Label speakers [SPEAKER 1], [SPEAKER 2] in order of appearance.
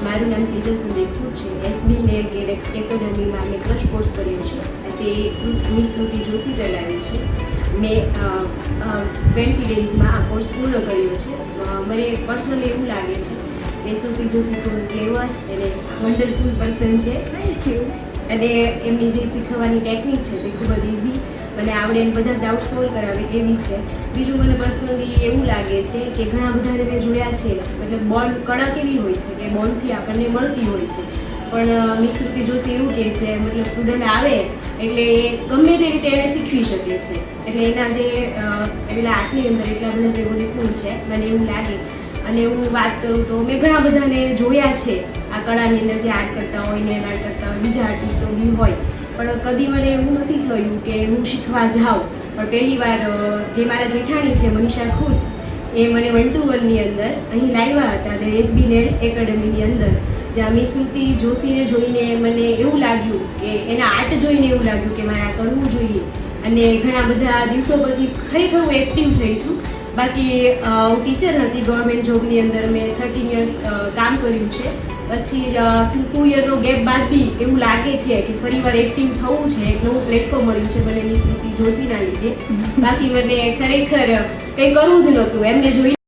[SPEAKER 1] મારું નામ સેજલ સુદેખુ છે. એસબી નેર એકેડમીમાં મેં ક્રશ કોર્સ કર્યો છે. તે મિસ શ્રુતિ જોશી ચલાવે છે. મેં 20 ડેઝમાં આ કોર્સ પૂર્ણ કર્યો છે. મને પર્સનલી એવું લાગે છે કે શ્રુતિ જોશી ખૂબ ક્લેવર અને વન્ડરફુલ પર્સન છે. Thank you. અને એમની જે શીખવવાની ટેકનિક છે તે ખૂબ જ ઇઝી મને આવડે અને બધા ડાઉટ સોલ્વ કરાવે એવી છે. બીજું મને પર્સનલી એવું લાગે છે કે ઘણા બધાને મેં જોયા છે, મતલબ બોન્ડ કળા કેવી હોય છે કે બોન્ડથી આપણને મળતી હોય છે, પણ મિસ શ્રુતિ જોશી એવું કહે છે મતલબ સ્ટુડન્ટ આવે એટલે એ ગમે તે રીતે એને શીખવી શકે છે. એટલે એના જે એટલા આર્ટની અંદર એટલા બધા તેઓ નિપુણ છે મને એવું લાગે. અને હું વાત કરું તો મેં ઘણા બધાને જોયા છે આ કળાની અંદર જે આર્ટ કરતા હોય ને આર્ટ કરતા હોય, બીજા આર્ટિસ્ટો બી હોય, પણ કદી મને એવું નથી થયું કે હું શીખવા જાઉં. પણ પહેલી વાર જે મારા જેઠાણી છે મનીષા ખૂટ, એ મને 1 to 1 ની અંદર અહીં લાવ્યા હતા અને એસબી નેર એકેડમીની અંદર, જ્યાં મિસ શ્રુતિ જોશીને જોઈને મને એવું લાગ્યું કે એના આર્ટ જોઈને એવું લાગ્યું કે મારે આ કરવું જોઈએ. અને ઘણા બધા દિવસો પછી ખરેખર હું એક્ટિવ થઈ છું. બાકી હું ટીચર હતી ગવર્મેન્ટ જોબની અંદર, મેં 13 years કામ કર્યું છે. પછી 2 yearનો ગેપ બાદ બી એવું લાગે છે કે ફરીવાર એક્ટિવ થવું છે, એક નવું પ્લેટફોર્મ મળ્યું છે મને મિસ શ્રુતિ જોશીના લીધે. બાકી મને ખરેખર કંઈ કરવું જ નહોતું એમને જોઈને.